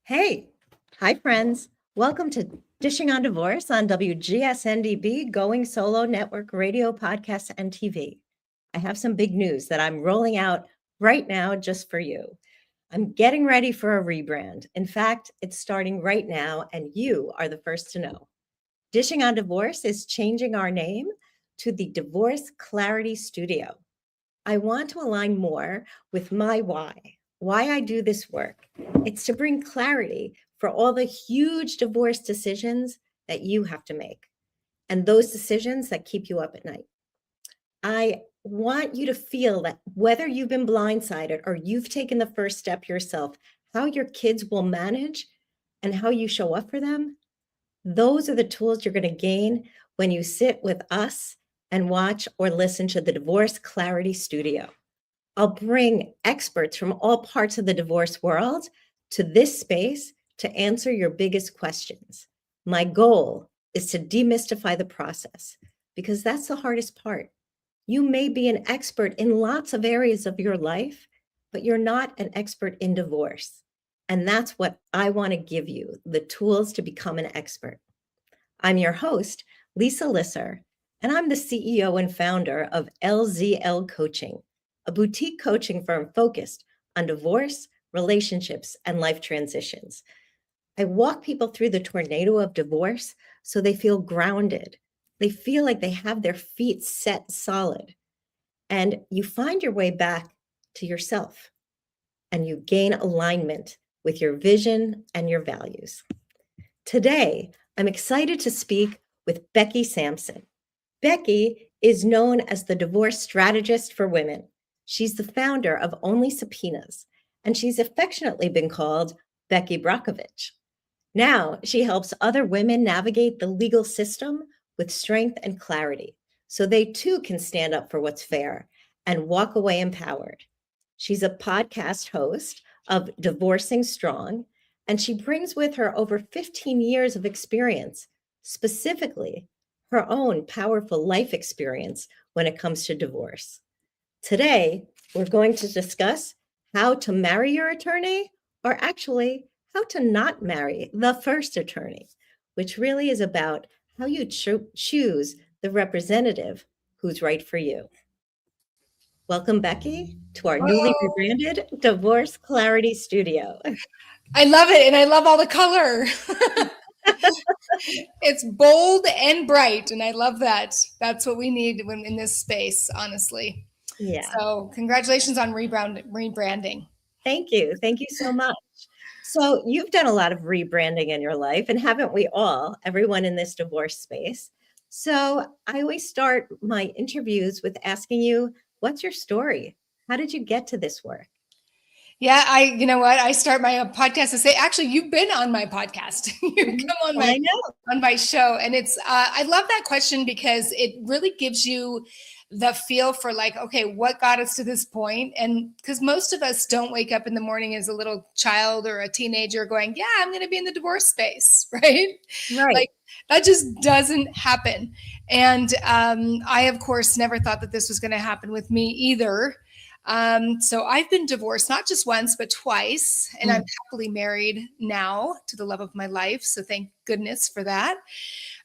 Hey, hi friends. Welcome to Dishing on Divorce on WGSN-DB, Going Solo Network Radio, Podcast, and TV. I have some big news that I'm rolling out right now just for you. I'm getting ready for a rebrand. In fact, it's starting right now, and you are the first to know. Dishing on Divorce is changing our name to the Divorce Clarity Studio. I want to align more with my why I do this work. It's to bring clarity for all the huge divorce decisions that you have to make and those decisions that keep you up at night. I want you to feel that whether you've been blindsided or you've taken the first step yourself, how your kids will manage and how you show up for them, those are the tools you're going to gain when you sit with us and watch or listen to the Divorce Clarity Studio. I'll bring experts from all parts of the divorce world to this space to answer your biggest questions. My goal is to demystify the process because that's the hardest part. You may be an expert in lots of areas of your life, but you're not an expert in divorce. And that's what I want to give you, the tools to become an expert. I'm your host, Lisa Lisser, and I'm the CEO and founder of LZL Coaching, a boutique coaching firm focused on divorce, relationships, and life transitions. I walk people through the tornado of divorce so they feel grounded. They feel like they have their feet set solid. And you find your way back to yourself and you gain alignment with your vision and your values. Today, I'm excited to speak with Becky Sampson. Becky is known as the divorce strategist for women. She's the founder of Only Subpoenas, and she's affectionately been called Becky Brockovich. Now, she helps other women navigate the legal system with strength and clarity, so they too can stand up for what's fair and walk away empowered. She's a podcast host of Divorcing Strong, and she brings with her over 15 years of experience, specifically her own powerful life experience when it comes to divorce. Today, we're going to discuss how to marry your attorney, or actually how to not marry the first attorney, which really is about how you choose the representative who's right for you. Welcome, Becky, to our newly rebranded Divorce Clarity Studio. I love it, and I love all the color. It's bold and bright, and I love that. That's what we need when in this space, honestly. Yeah. So congratulations on rebranding. Thank you. Thank you so much. So you've done a lot of rebranding in your life, and haven't we all, everyone in this divorce space? So I always start my interviews with asking you, what's your story? How did you get to this work? Yeah, you know what? I start my podcast to say, actually, you've been on my podcast. You come on my show. And it's, I love that question because it really gives you the feel for like, okay, what got us to this point? And because most of us don't wake up in the morning as a little child or a teenager going, yeah, I'm going to be in the divorce space, right? Right. Like that just doesn't happen. And I, of course, never thought that this was going to happen with me either. So I've been divorced, not just once, but twice, and I'm happily married now to the love of my life. So thank goodness for that.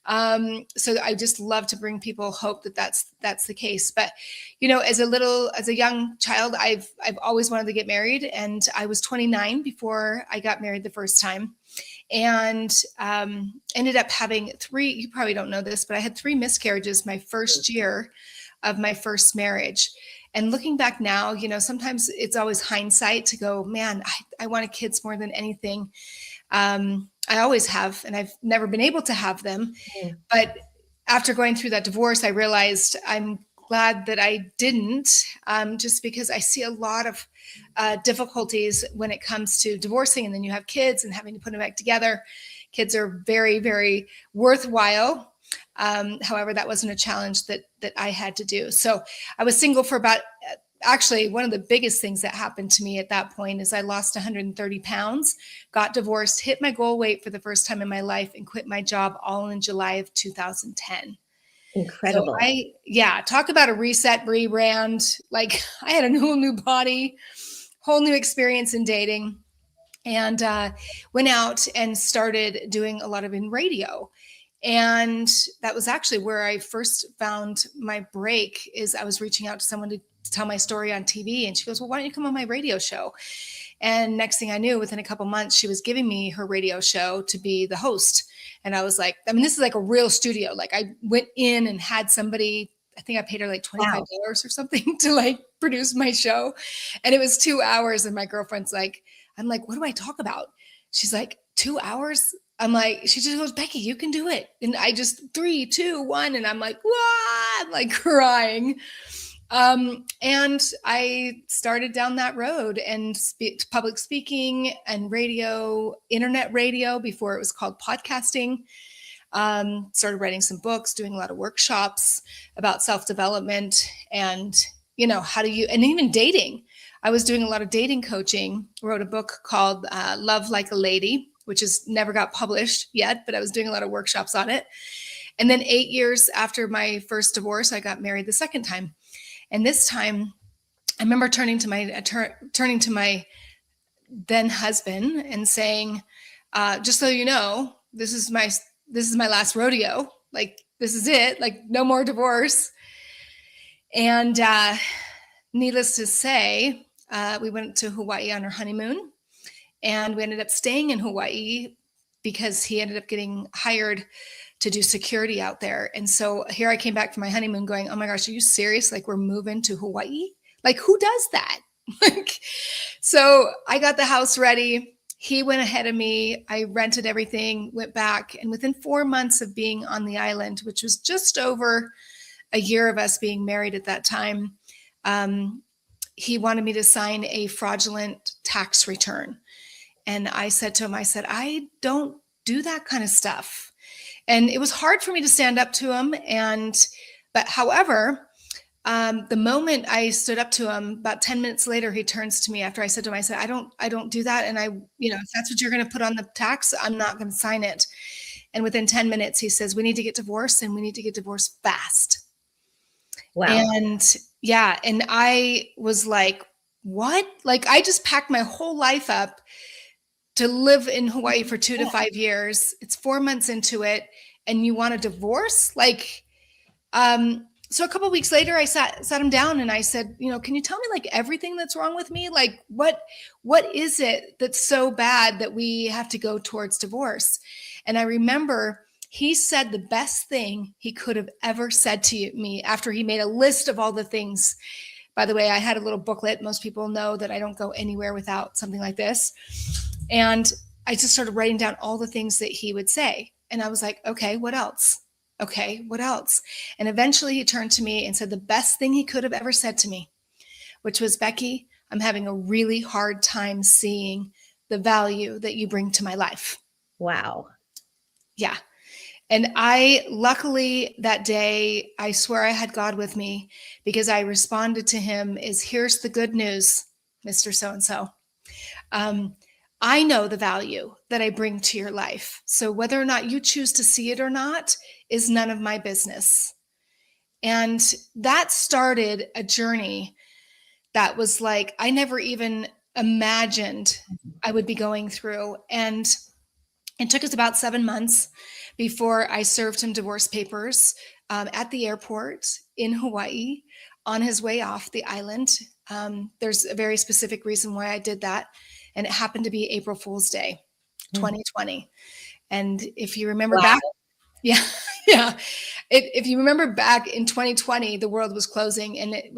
So I just love to bring people hope that that's the case. But, you know, as a young child, I've always wanted to get married, and I was 29 before I got married the first time, and ended up having you probably don't know this, but I had 3 miscarriages my first year of my first marriage. And looking back now, you know, sometimes it's always hindsight to go, man, I wanted kids more than anything. I always have, and I've never been able to have them. But after going through that divorce, I realized I'm glad that I didn't, just because I see a lot of difficulties when it comes to divorcing, and then you have kids and having to put them back together. Kids are very, very worthwhile. However, that wasn't a challenge that I had to do. So I was single for actually, one of the biggest things that happened to me at that point is I lost 130 pounds, got divorced, hit my goal weight for the first time in my life, and quit my job all in July of 2010. Incredible. So talk about a reset, rebrand. Like I had a whole new body, whole new experience in dating. and went out and started doing a lot of in radio. And that was actually where I first found my break. Is I was reaching out to someone to tell my story on TV, and she goes, well, why don't you come on my radio show? And next thing I knew, within a couple months, she was giving me her radio show to be the host. And I was like, I mean, this is like a real studio. Like I went in and had somebody, I think I paid her like $25 or something to like produce my show. And it was 2 hours. And my girlfriend's like, I'm like, what do I talk about? She's like, 2 hours? I'm like, she just goes, Becky, you can do it. And I just 3, 2, 1. And I'm like, what? I'm like crying. And I started down that road and public speaking and radio, internet radio before it was called podcasting. Started writing some books, doing a lot of workshops about self-development and, and even dating. I was doing a lot of dating coaching, wrote a book called Love Like a Lady, which has never got published yet, but I was doing a lot of workshops on it. And then 8 years after my first divorce, I got married the second time. And this time, I remember turning to my then husband and saying, just so you know, this is my last rodeo. Like, this is it. Like, no more divorce. And needless to say, we went to Hawaii on our honeymoon, and we ended up staying in Hawaii because he ended up getting hired to do security out there. And so here I came back from my honeymoon going, oh my gosh, are you serious? Like, we're moving to Hawaii? Like, who does that? So I got the house ready. He went ahead of me. I rented everything, went back. And within 4 months of being on the island, which was just over a year of us being married at that time, he wanted me to sign a fraudulent tax return. And I said to him, I don't do that kind of stuff. And it was hard for me to stand up to him. But however, the moment I stood up to him, about 10 minutes later, he turns to me after I said to him, I don't do that. And if that's what you're going to put on the tax, I'm not going to sign it. And within 10 minutes, he says, we need to get divorced, and we need to get divorced fast. Wow. And yeah. And I was like, what? Like, I just packed my whole life up to live in Hawaii for 2 to 5 years. It's 4 months into it, and you want a divorce? Like, so a couple of weeks later, I sat him down and I said, can you tell me like everything that's wrong with me? Like, what is it that's so bad that we have to go towards divorce? And I remember he said the best thing he could have ever said to me after he made a list of all the things. By the way, I had a little booklet. Most people know that I don't go anywhere without something like this. And I just started writing down all the things that he would say. And I was like, okay, what else? Okay, what else? And eventually he turned to me and said the best thing he could have ever said to me, which was, Becky, I'm having a really hard time seeing the value that you bring to my life. Wow. Yeah. And luckily that day, I swear I had God with me, because I responded to him is, here's the good news, Mr. So-and-so. I know the value that I bring to your life. So whether or not you choose to see it or not is none of my business. And that started a journey that was like, I never even imagined I would be going through. And it took us about 7 months before I served him divorce papers at the airport in Hawaii on his way off the island. There's a very specific reason why I did that. And it happened to be April Fool's Day, 2020. And if you remember back, yeah. If you remember back in 2020, the world was closing, and it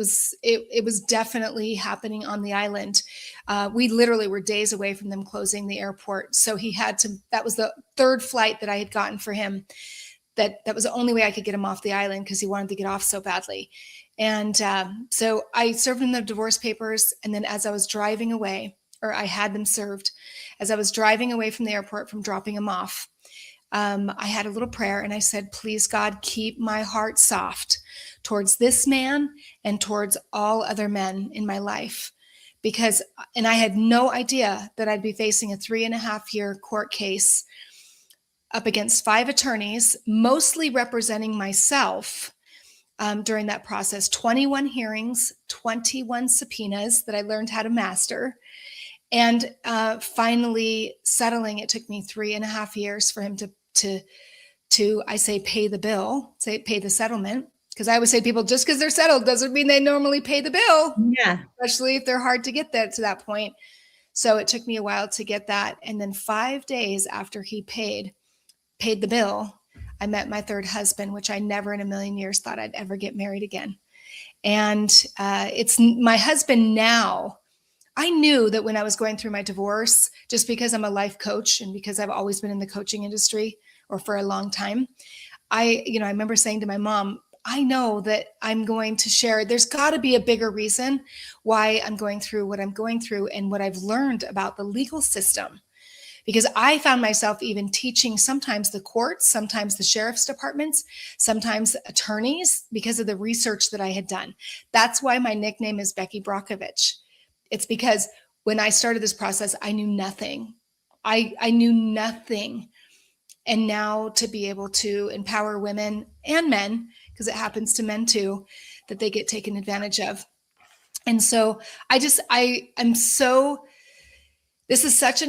was definitely happening on the island. We literally were days away from them closing the airport. So that was the third flight that I had gotten for him. That was the only way I could get him off the island, because he wanted to get off so badly. And so I served him the divorce papers. And then as I was driving away, or I had them served, as I was driving away from the airport from dropping him off, I had a little prayer, and I said, please, God, keep my heart soft towards this man and towards all other men in my life. And I had no idea that I'd be facing a 3.5-year court case up against 5 attorneys, mostly representing myself during that process, 21 hearings, 21 subpoenas that I learned how to master. And finally settling, it took me 3.5 years for him to I say pay the bill, say pay the settlement. Because I always say people, just because they're settled doesn't mean they normally pay the bill, Yeah. especially if they're hard to get to that point. So it took me a while to get that. And then 5 days after he paid the bill, I met my third husband, which I never in a million years thought I'd ever get married again. And it's my husband now. I knew that when I was going through my divorce, just because I'm a life coach and because I've always been in the coaching industry or for a long time, I remember saying to my mom, I know that I'm going to share, there's got to be a bigger reason why I'm going through what I'm going through and what I've learned about the legal system. Because I found myself even teaching sometimes the courts, sometimes the sheriff's departments, sometimes attorneys because of the research that I had done. That's why my nickname is Becky Brockovich. It's because when I started this process, I knew nothing. I knew nothing. And now to be able to empower women and men, because it happens to men too, that they get taken advantage of. And so I'm so, this is such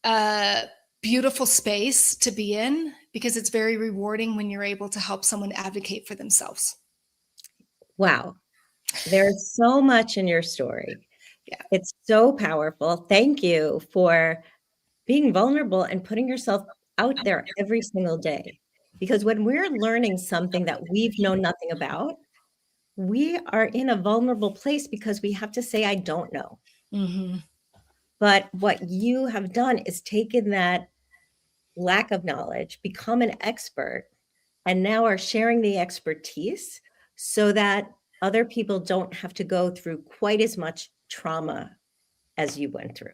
a beautiful space to be in, because it's very rewarding when you're able to help someone advocate for themselves. Wow. There's so much in your story. Yeah. It's so powerful. Thank you for being vulnerable and putting yourself out there every single day. Because when we're learning something that we've known nothing about, we are in a vulnerable place because we have to say, I don't know. Mm-hmm. But what you have done is taken that lack of knowledge, become an expert, and now are sharing the expertise so that other people don't have to go through quite as much trauma as you went through.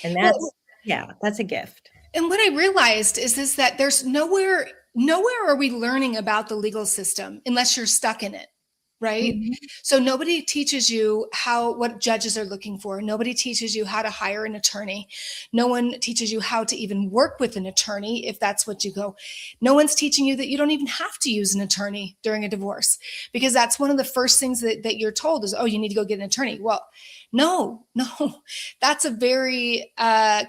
And that's a gift. And what I realized is that there's nowhere are we learning about the legal system unless you're stuck in it. Right? Mm-hmm. So nobody teaches you what judges are looking for. Nobody teaches you how to hire an attorney. No one teaches you how to even work with an attorney if that's what you go. No one's teaching you that you don't even have to use an attorney during a divorce, because that's one of the first things that you're told is, oh, you need to go get an attorney. Well, no, that's a very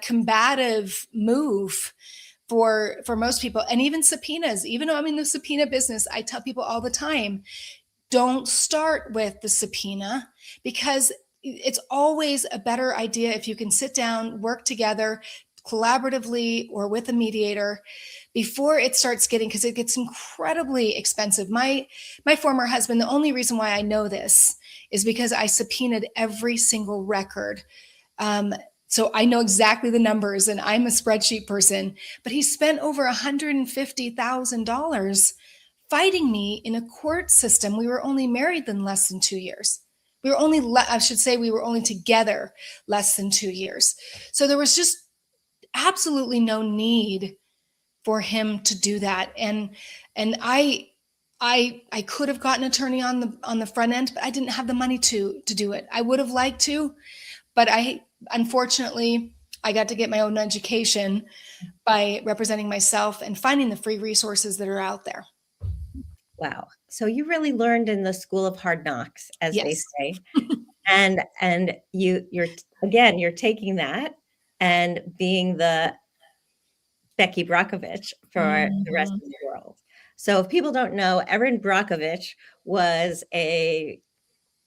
combative move for most people. And even subpoenas, even though I'm in the subpoena business, I tell people all the time, don't start with the subpoena, because it's always a better idea if you can sit down, work together collaboratively or with a mediator before it starts getting, because it gets incredibly expensive. My former husband, the only reason why I know this is because I subpoenaed every single record. So I know exactly the numbers, and I'm a spreadsheet person, but he spent over $150,000 fighting me in a court system. We were only married less than 2 years. We were only together less than 2 years. So there was just absolutely no need for him to do that. And I could have gotten an attorney on the front end, but I didn't have the money to do it. I would have liked to, but unfortunately, I got to get my own education by representing myself and finding the free resources that are out there. Wow. So you really learned in the school of hard knocks, as Yes. they say. And you're taking that and being the Becky Brockovich for the rest of the world. So if people don't know, Erin Brockovich was a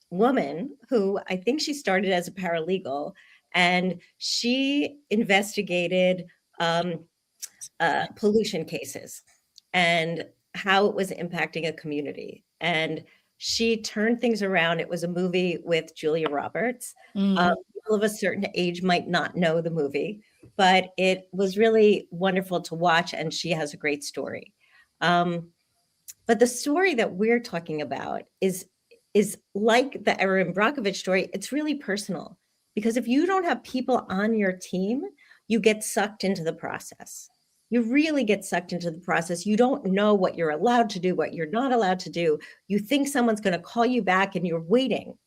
woman who, I think she started as a paralegal, and she investigated pollution cases and how it was impacting a community. And she turned things around. It was a movie with Julia Roberts. People of a certain age might not know the movie, but it was really wonderful to watch, and she has a great story. But the story that we're talking about is like the Erin Brockovich story. It's really personal, because if you don't have people on your team, you get sucked into the process. You really get sucked into the process. You don't know what you're allowed to do, what you're not allowed to do. You think someone's going to call you back, and you're waiting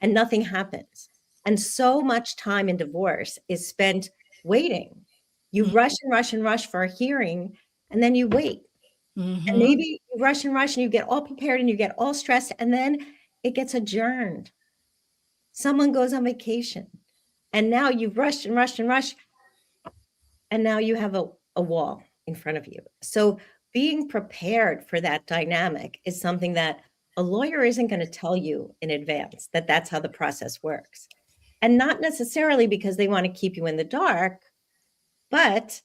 and nothing happens. And so much time in divorce is spent waiting. You rush and rush and rush for a hearing, and then you wait. And maybe you rush and rush and you get all prepared and you get all stressed, and then it gets adjourned. Someone goes on vacation, And now you've rushed and rushed and rushed. And now you have a wall in front of you. So being prepared for that dynamic is something that a lawyer isn't going to tell you in advance that that's how the process works. And not necessarily because they want to keep you in the dark, but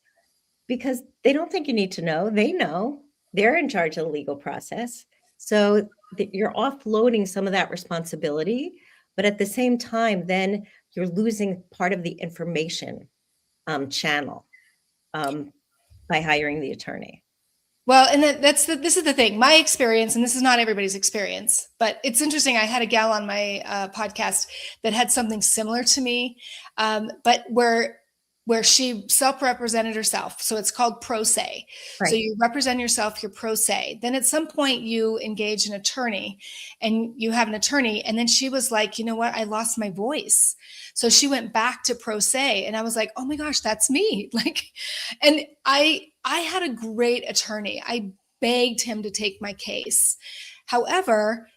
because they don't think you need to know. They know they're in charge of the legal process. So you're offloading some of that responsibility, but at the same time, then you're losing part of the information channel by hiring the attorney. Well, and this is the thing, my experience, and this is not everybody's experience, but it's interesting. I had a gal on my podcast that had something similar to me, but where she self-represented herself. So it's called pro se. Right. So you represent yourself, you're pro se. Then at some point you engage an attorney and you have an attorney. And then she was like, you know what? I lost my voice. So she went back to pro se. And I was like, oh my gosh, that's me. Like, and I had a great attorney. I begged him to take my case. However,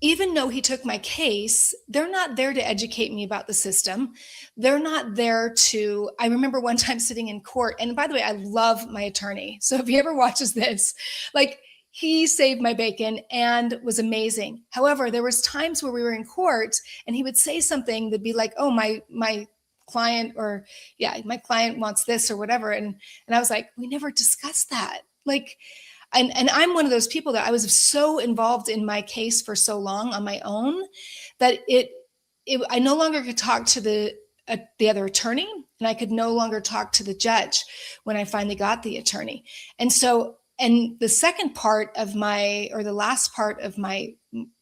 even though he took my case, they're not there to educate me about the system. They're not there to, I remember one time sitting in court, and by the way, I love my attorney. So if he ever watches this, like, he saved my bacon and was amazing. However, there was times where we were in court and he would say something that'd be like, oh, my client, or yeah, my client wants this or whatever. And I was like, we never discussed that. Like, and I'm one of those people that I was so involved in my case for so long on my own that I no longer could talk to the other attorney, and I could no longer talk to the judge when I finally got the attorney. And so, and the second part of the last part of my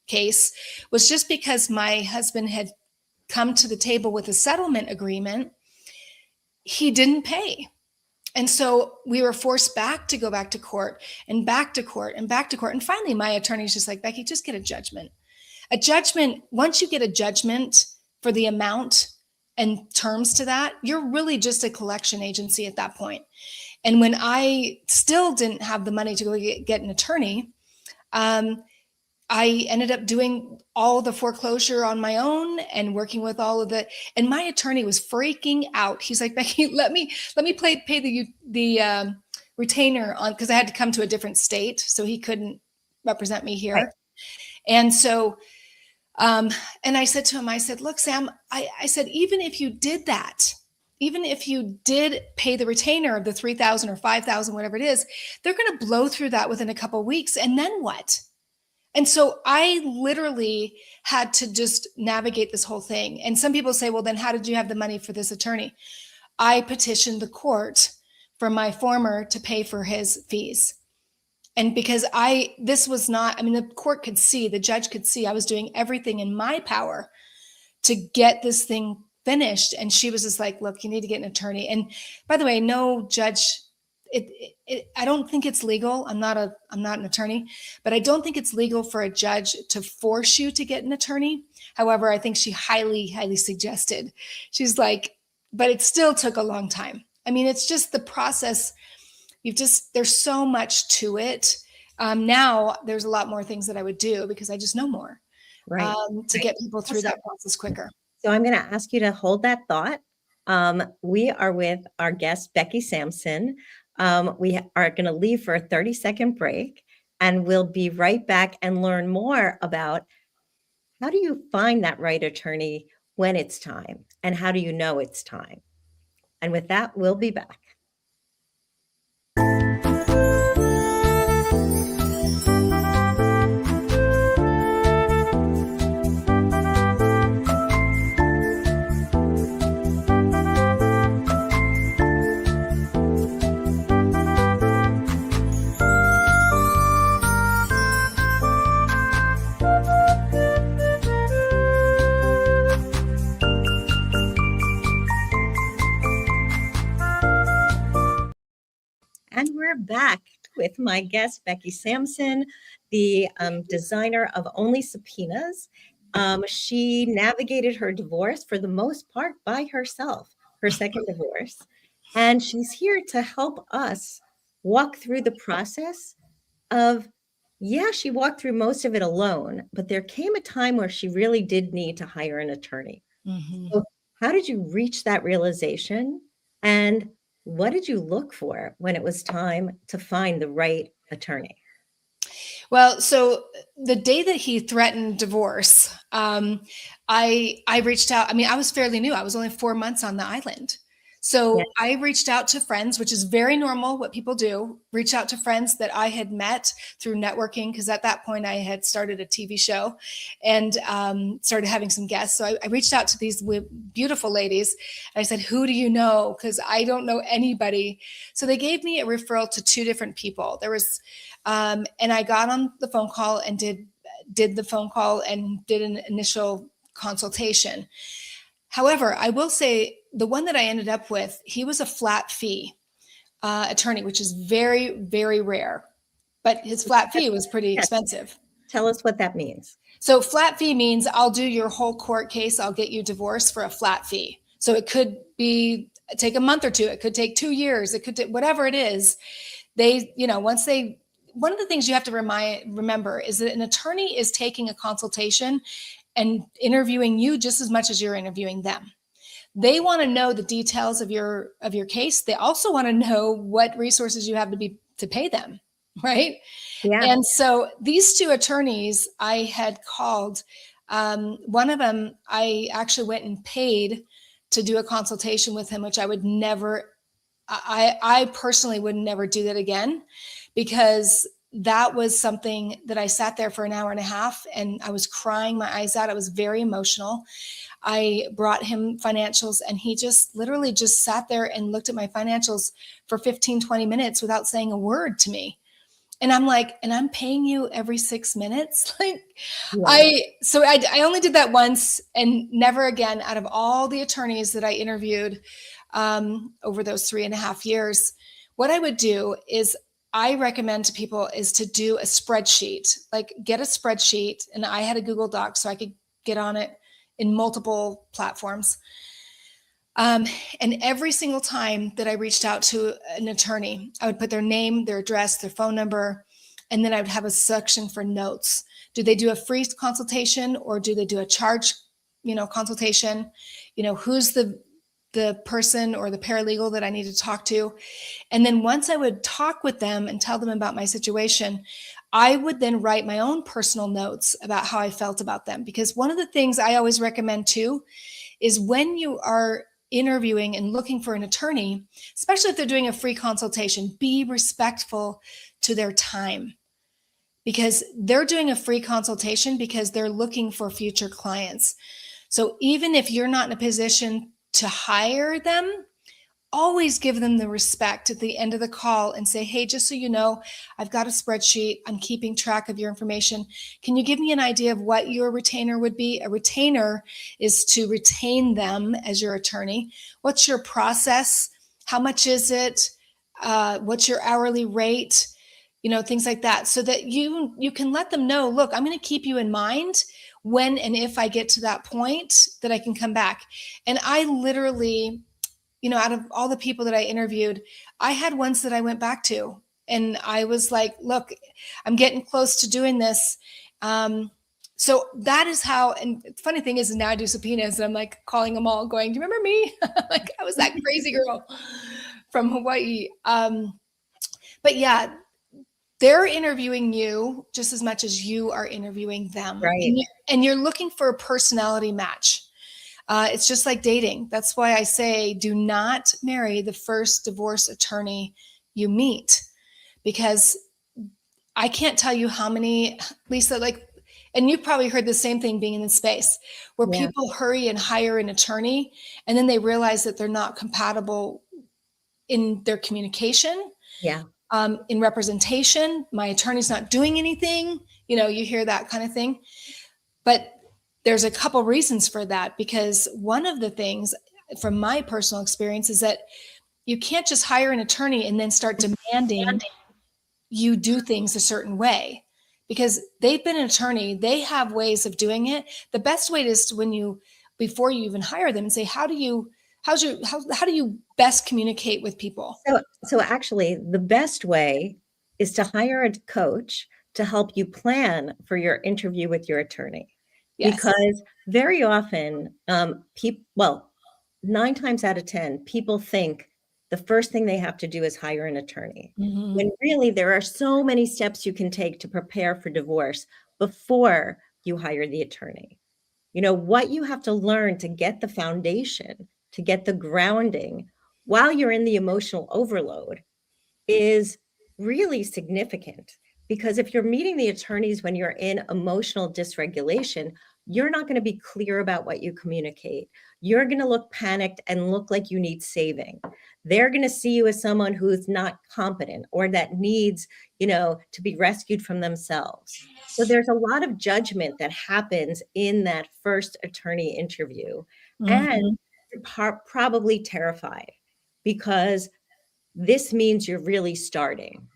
case was just because my husband had come to the table with a settlement agreement, he didn't pay. And so we were forced to go back to court and back to court and back to court. And finally, my attorney's just like, Becky, just get a judgment. A judgment, once you get a judgment for the amount and terms to that, you're really just a collection agency at that point. And when I still didn't have the money to go get an attorney, I ended up doing all the foreclosure on my own and working with all of and my attorney was freaking out. He's like, Becky, let me pay the retainer on, because I had to come to a different state, so he couldn't represent me here. Right. And so, and I said to him, I said, look, Sam, I said, even if you did that, even if you did pay the retainer of the $3,000 or $5,000, whatever it is, they're going to blow through that within a couple of weeks. And then what? And so I literally had to just navigate this whole thing. And some people say, well, then how did you have the money for this attorney? I petitioned the court for my former to pay for his fees. And because this was not, I mean, the court could see, the judge could see I was doing everything in my power to get this thing finished. And she was just like, look, you need to get an attorney. And by the way, no judge, I don't think it's legal. I'm not an attorney, but I don't think it's legal for a judge to force you to get an attorney. However, I think she highly, highly suggested. She's like, but it still took a long time. I mean, it's just the process. There's so much to it. Now there's a lot more things that I would do because I just know more, right, to get people through that process quicker. So I'm going to ask you to hold that thought. We are with our guest, Becky Sampson. We are going to leave for a 30-second break, and we'll be right back and learn more about how do you find that right attorney when it's time, and how do you know it's time? And with that, we'll be back. And we're back with my guest, Becky Sampson, the designer of Only Subpoenas. She navigated her divorce for the most part by herself, her second divorce. And she's here to help us walk through the process of, she walked through most of it alone, but there came a time where she really did need to hire an attorney. Mm-hmm. So how did you reach that realization? And what did you look for when it was time to find the right attorney? Well, so the day that he threatened divorce, I reached out. I mean, I was fairly new. I was only 4 months on the island. Yeah. So I reached out to friends, which is very normal, what people do. Reach out to friends that I had met through networking, because at that point I had started a TV show and started having some guests. So I reached out to these beautiful ladies. And I said, "Who do you know? Because I don't know anybody." So they gave me a referral to two different people. There was and I got on the phone call and did the phone call and did an initial consultation. However, I will say the one that I ended up with, he was a flat fee attorney, which is very, very rare. But his flat fee was pretty Yes. expensive. Tell us what that means. So flat fee means I'll do your whole court case. I'll get you divorced for a flat fee. So it could be take a month or two. It could take 2 years. It could take whatever it is. They, one of the things you have to remember is that an attorney is taking a consultation and interviewing you just as much as you're interviewing them. They want to know the details of your case. They also want to know what resources you have to pay them, right? Yeah. And so these two attorneys I had called, one of them I actually went and paid to do a consultation with him, which I would never, I personally would never do that again, because that was something that I sat there for an hour and a half and I was crying my eyes out. I was very emotional. I brought him financials and he just literally just sat there and looked at my financials for 15, 20 minutes without saying a word to me. And I'm like, and I'm paying you every 6 minutes. Like, Yeah. I only did that once and never again. Out of all the attorneys that I interviewed over those 3.5 years, what I would do is I recommend to people is to do a spreadsheet, like get a spreadsheet. And I had a Google Doc so I could get on it in multiple platforms. And every single time that I reached out to an attorney, I would put their name, their address, their phone number, and then I would have a section for notes. Do they do a free consultation or do they do a charge, consultation? Who's the person or the paralegal that I need to talk to? And then once I would talk with them and tell them about my situation, I would then write my own personal notes about how I felt about them. Because one of the things I always recommend too is when you are interviewing and looking for an attorney, especially if they're doing a free consultation, be respectful to their time, because they're doing a free consultation because they're looking for future clients. So even if you're not in a position to hire them, always give them the respect at the end of the call and say, "Hey, just so you know, I've got a spreadsheet. I'm keeping track of your information. Can you give me an idea of what your retainer would be?" A retainer is to retain them as your attorney. What's your process? How much is it? What's your hourly rate? Things like that, so that you can let them know, look, I'm going to keep you in mind when and if I get to that point that I can come back. And I literally, out of all the people that I interviewed, I had ones that I went back to and I was like, look, I'm getting close to doing this. So that is how, and the funny thing is now I do subpoenas and I'm like calling them all going, "Do you remember me?" Like I was that crazy girl from Hawaii. But yeah, they're interviewing you just as much as you are interviewing them. Right. And you're looking for a personality match. It's just like dating. That's why I say do not marry the first divorce attorney you meet, because I can't tell you how many, Lisa, and you've probably heard the same thing being in the space where people hurry and hire an attorney and then they realize that they're not compatible in their communication. Yeah. In representation, my attorney's not doing anything. You hear that kind of thing. But there's a couple reasons for that, because one of the things from my personal experience is that you can't just hire an attorney and then start demanding you do things a certain way, because they've been an attorney. They have ways of doing it. The best way is before you even hire them and say, how do you best communicate with people? So actually the best way is to hire a coach to help you plan for your interview with your attorney. Yes. Because very often 9 times out of 10, people think the first thing they have to do is hire an attorney. When really there are so many steps you can take to prepare for divorce before you hire the attorney. You know, what you have to learn to get the foundation, to get the grounding while you're in the emotional overload is really significant. Because if you're meeting the attorneys when you're in emotional dysregulation, you're not going to be clear about what you communicate. You're going to look panicked and look like you need saving. They're going to see you as someone who's not competent or that needs, to be rescued from themselves. So there's a lot of judgment that happens in that first attorney interview. And you're probably terrified because this means you're really starting,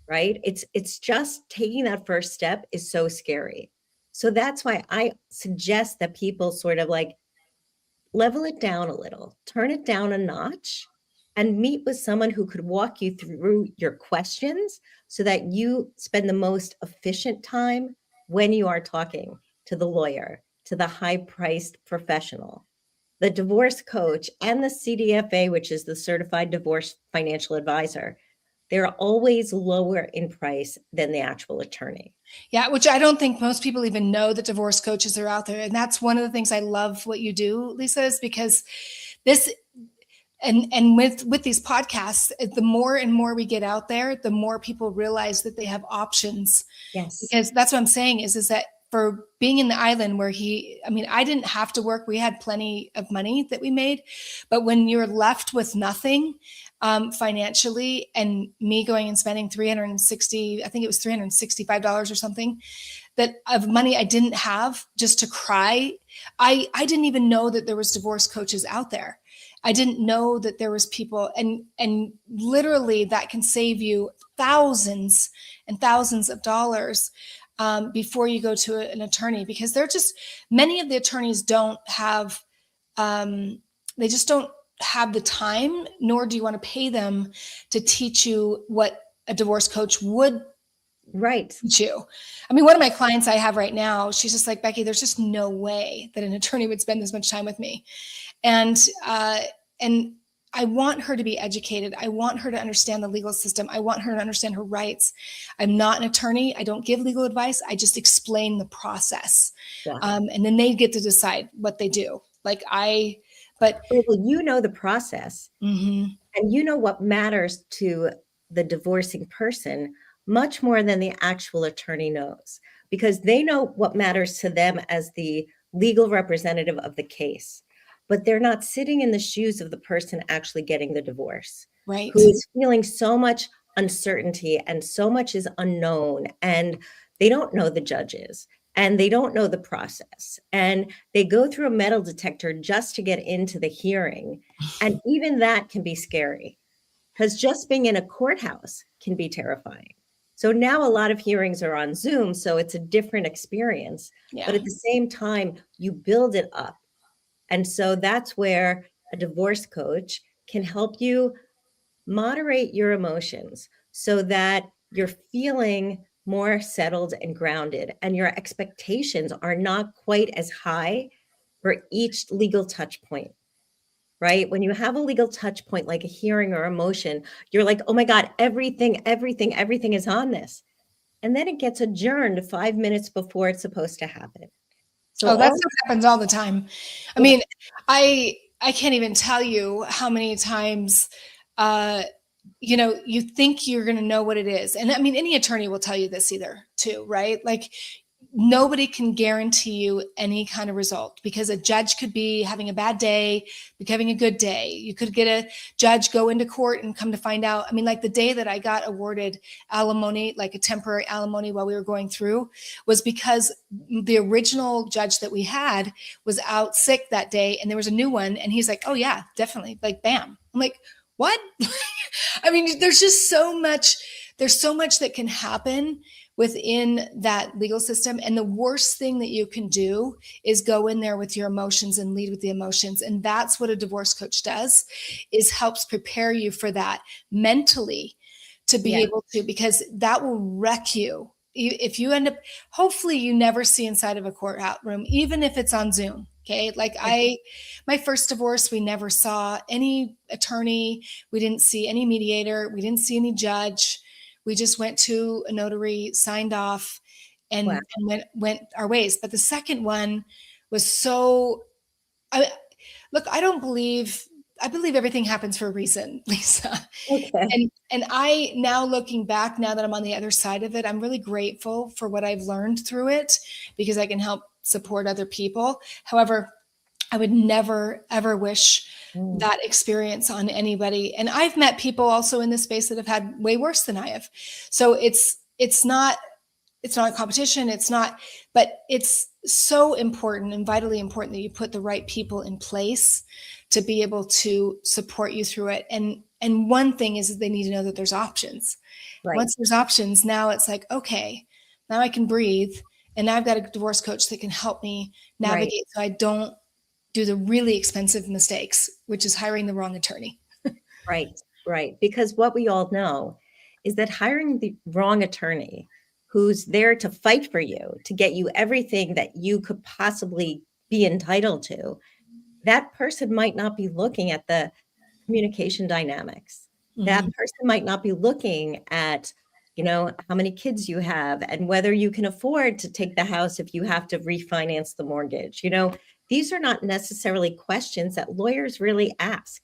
right? It's just taking that first step is so scary. So that's why I suggest that people sort of like level it down a little, turn it down a notch, and meet with someone who could walk you through your questions so that you spend the most efficient time when you are talking to the lawyer, to the high-priced professional. The divorce coach and the CDFA, which is the Certified Divorce Financial Advisor, they're always lower in price than the actual attorney. Yeah, which I don't think most people even know that divorce coaches are out there. And that's one of the things I love what you do, Lisa, is because this and with these podcasts, the more and more we get out there, the more people realize that they have options. Yes. Because that's what I'm saying is that for being in the island where I didn't have to work. We had plenty of money that we made. But when you're left with nothing financially, and me going and spending $365 or something, that of money I didn't have just to cry. I didn't even know that there was divorce coaches out there. I didn't know that there was people, and literally that can save you thousands and thousands of dollars before you go to an attorney, because they're just, many of the attorneys don't have, they just don't have the time, nor do you want to pay them to teach you what a divorce coach would teach you. I mean, one of my clients I have right now, she's just like, Becky, there's just no way that an attorney would spend this much time with me. And I want her to be educated. I want her to understand the legal system. I want her to understand her rights. I'm not an attorney. I don't give legal advice. I just explain the process. Yeah. And then they get to decide what they do. Well, you know the process, and you know what matters to the divorcing person much more than the actual attorney knows, because they know what matters to them as the legal representative of the case. But they're not sitting in the shoes of the person actually getting the divorce, right? Who is feeling so much uncertainty and so much is unknown, and they don't know the judges and they don't know the process, and they go through a metal detector just to get into the hearing. And even that can be scary, because just being in a courthouse can be terrifying. So now a lot of hearings are on Zoom, so it's a different experience. Yeah. But at the same time, you build it up. And so that's where a divorce coach can help you moderate your emotions so that you're feeling more settled and grounded, and your expectations are not quite as high for each legal touch point, right? When you have a legal touch point, like a hearing or emotion, you're like, oh my God, everything is on this. And then it gets adjourned 5 minutes before it's supposed to happen. So that stuff happens all the time. I mean, I can't even tell you how many times, you think you're going to know what it is. And I mean, any attorney will tell you this too, right? Like, nobody can guarantee you any kind of result, because a judge could be having a bad day, be having a good day. You could get a judge go into court and come to find out. I mean, like the day that I got awarded alimony, like a temporary alimony while we were going through, was because the original judge that we had was out sick that day, and there was a new one, and he's like, oh yeah, definitely, like bam. I'm like, what? I mean, there's so much that can happen within that legal system. And the worst thing that you can do is go in there with your emotions and lead with the emotions. And that's what a divorce coach does, is helps prepare you for that mentally, to be able to, because that will wreck you. If you end up, hopefully you never see inside of a courtroom, even if it's on Zoom. Okay. Like my first divorce, we never saw any attorney. We didn't see any mediator. We didn't see any judge. We just went to a notary, signed off, Wow. and went our ways. But the second one was so, I, look, I believe everything happens for a reason, Lisa. Okay. And I now looking back, now that I'm on the other side of it, I'm really grateful for what I've learned through it because I can help support other people. However, I would never, ever wish Mm, that experience on anybody. And I've met people also in this space that have had way worse than I have. So it's not a competition. It's not, but it's so important and vitally important that you put the right people in place to be able to support you through it. And one thing is that they need to know that there's options. right. Once there's options, now it's like, okay, now I can breathe. And now I've got a divorce coach that can help me Right. navigate so I don't do the really expensive mistakes, which is hiring the wrong attorney. Right. Right. Because what we all know is that hiring the wrong attorney who's there to fight for you, to get you everything that you could possibly be entitled to, that person might not be looking at the communication dynamics. That Mhm. person might not be looking at, how many kids you have and whether you can afford to take the house if you have to refinance the mortgage. These are not necessarily questions that lawyers really ask.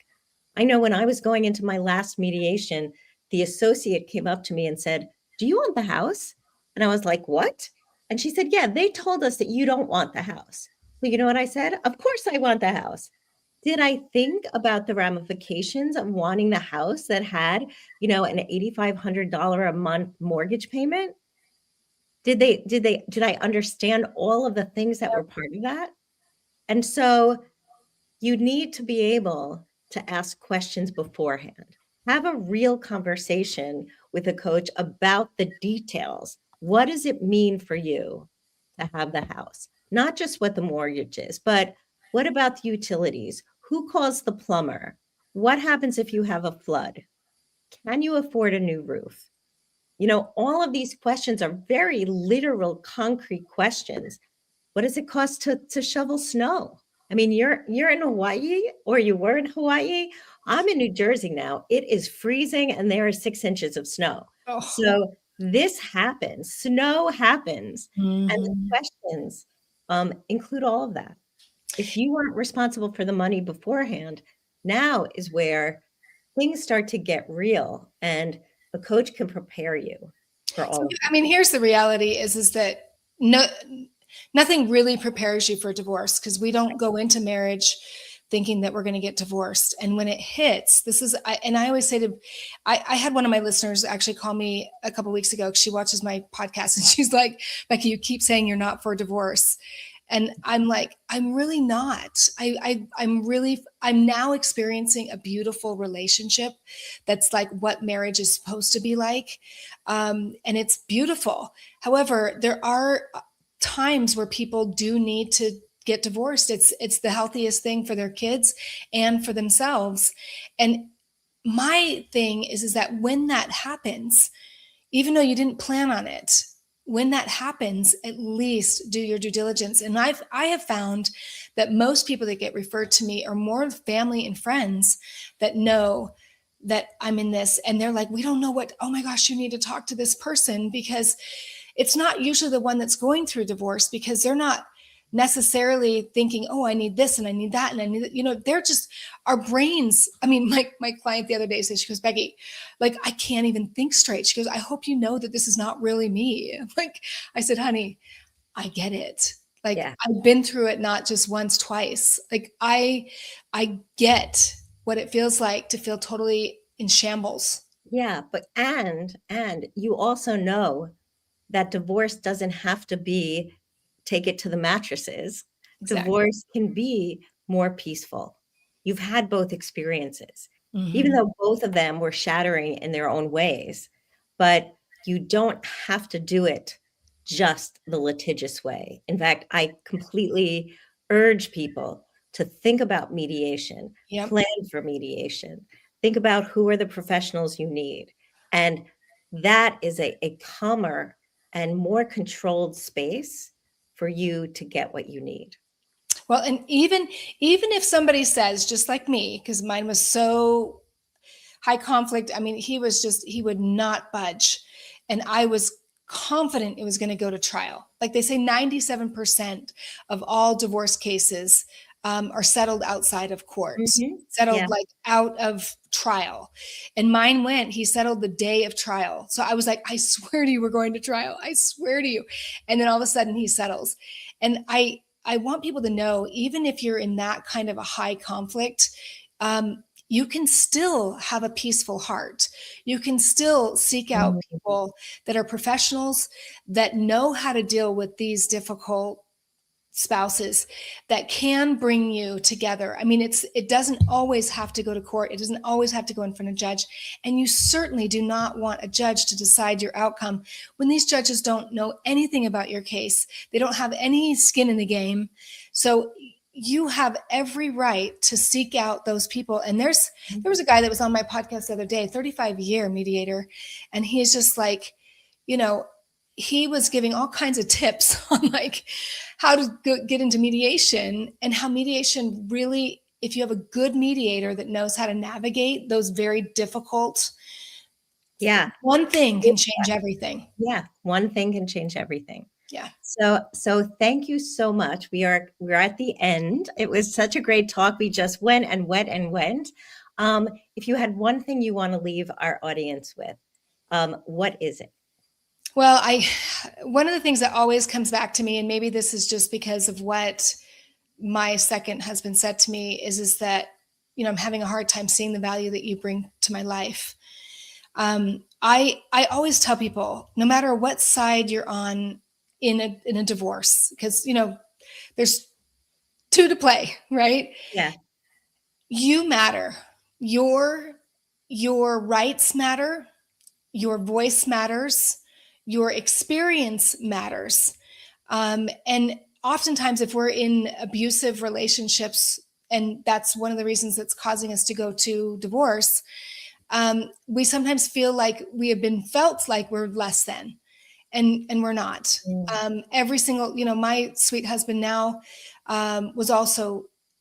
I know when I was going into my last mediation, the associate came up to me and said, "Do you want the house?" And I was like, "What?" And she said, "Yeah, they told us that you don't want the house." Well, you know what I said? Of course I want the house. Did I think about the ramifications of wanting the house that had, an $8,500 a month mortgage payment? Did I understand all of the things that were part of that? And so you need to be able to ask questions beforehand. Have a real conversation with a coach about the details. What does it mean for you to have the house? Not just what the mortgage is, but what about the utilities? Who calls the plumber? What happens if you have a flood? Can you afford a new roof? All of these questions are very literal, concrete questions. What does it cost to shovel snow? I mean, you're in Hawaii, or you were in Hawaii. I'm in New Jersey now. It is freezing and there are 6 inches of snow. Oh. So this happens. Snow happens. And the Mhm. questions include all of that. If you weren't responsible for the money beforehand, now is where things start to get real and the coach can prepare you for So, all of I mean, here's the reality is that no, nothing really prepares you for divorce because we don't go into marriage thinking that we're going to get divorced. And when it hits, and I always say I had one of my listeners actually call me a couple weeks ago. She watches my podcast and she's like, "Becky, you keep saying you're not for divorce." And I'm like, I'm really not. I'm now experiencing a beautiful relationship that's like what marriage is supposed to be like. And it's beautiful. However, there are times where people do need to get divorced. It's the healthiest thing for their kids and for themselves. And my thing is that when that happens, even though you didn't plan on it, when that happens, at least do your due diligence. And I have found that most people that get referred to me are more family and friends that know that I'm in this, and they're like, we don't know what, oh my gosh, you need to talk to this person, because it's not usually the one that's going through divorce, because they're not necessarily thinking, oh, I need this and I need that and I need that. They're just, our brains. I mean, my client the other day said, she goes, "Becky, like, I can't even think straight." She goes, "I hope you know that this is not really me." Like, I said, "Honey, I get it. Like, Yeah. I've been through it, not just once, twice. Like, I get what it feels like to feel totally in shambles." Yeah, but and you also know that divorce doesn't have to be take it to the mattresses. Exactly. Divorce can be more peaceful. You've had both experiences, even Mhm. though both of them were shattering in their own ways, but you don't have to do it just the litigious way. In fact, I completely urge people to think about mediation, Yep. plan for mediation, think about who are the professionals you need. And that is a calmer and more controlled space for you to get what you need. Well, and even if somebody says, just like me, because mine was so high conflict, I mean, he would not budge. And I was confident it was going to go to trial. Like they say, 97% of all divorce cases are settled outside of court, Yeah. settled like out of trial. And he settled the day of trial. So I was like, I swear to you, we're going to trial. I swear to you. And then all of a sudden he settles. And I want people to know, even if you're in that kind of a high conflict, you can still have a peaceful heart. You can still seek out people that are professionals that know how to deal with these difficult spouses, that can bring you together. I mean, it doesn't always have to go to court. It doesn't always have to go in front of a judge. And you certainly do not want a judge to decide your outcome when these judges don't know anything about your case. They don't have any skin in the game. So you have every right to seek out those people. And there was a guy that was on my podcast the other day, 35-year mediator. And he's just like, he was giving all kinds of tips on like how to get into mediation, and how mediation really, if you have a good mediator that knows how to navigate those very difficult, one thing can change everything. Yeah. One thing can change everything. Yeah. So thank you so much. We're at the end. It was such a great talk. We just went and went and went. If you had one thing you want to leave our audience with, what is it? Well, one of the things that always comes back to me, and maybe this is just because of what my second husband said to me, is that, I'm having a hard time seeing the value that you bring to my life. I always tell people, no matter what side you're on in a divorce, because, there's two to play, right? Yeah. You matter. Your rights matter. Your voice matters. Your experience matters. And oftentimes if we're in abusive relationships, and that's one of the reasons that's causing us to go to divorce, we sometimes feel like we have been felt like we're less than, and we're not. Every single, my sweet husband now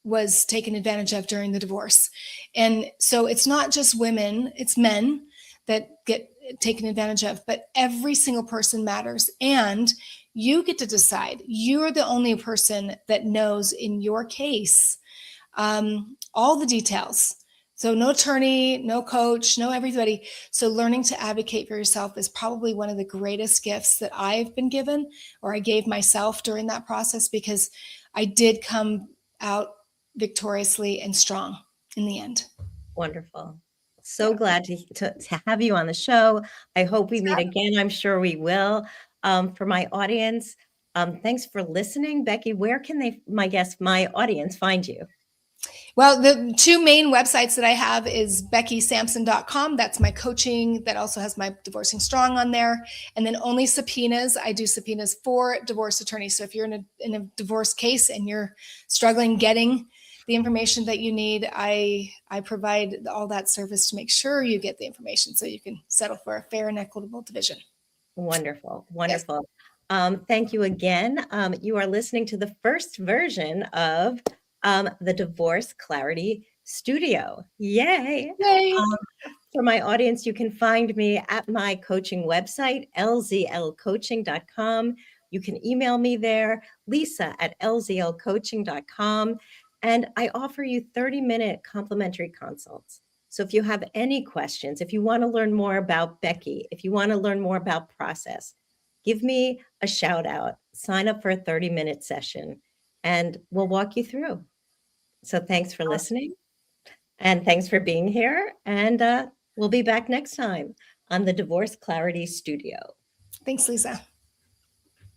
was taken advantage of during the divorce. And so it's not just women, it's men that get taken advantage of, but every single person matters. And you get to decide. You're the only person that knows in your case all the details. So no attorney, no coach, no everybody. So learning to advocate for yourself is probably one of the greatest gifts that I've been given, or I gave myself during that process, because I did come out victoriously and strong in the end. Wonderful. So glad to have you on the show. I hope we meet again. I'm sure we will. For my audience, thanks for listening. Becky, where can my audience find you? Well, the two main websites that I have is beckysampson.com. That's my coaching. That also has my Divorcing Strong on there. And then only Subpoenas. I do subpoenas for divorce attorneys. So if you're in a divorce case and you're struggling getting the information that you need, I provide all that service to make sure you get the information so you can settle for a fair and equitable division. Wonderful. Wonderful. Yes. Thank you again. You are listening to the first version of the Divorce Clarity Studio. Yay. Yay. For my audience, you can find me at my coaching website, lzlcoaching.com. You can email me there, lisa@lzlcoaching.com. And I offer you 30-minute complimentary consults. So if you have any questions, if you want to learn more about Becky, if you want to learn more about process, give me a shout out, sign up for a 30-minute session, and we'll walk you through. So thanks for listening, and thanks for being here. And we'll be back next time on the Divorce Clarity Studio. Thanks, Lisa.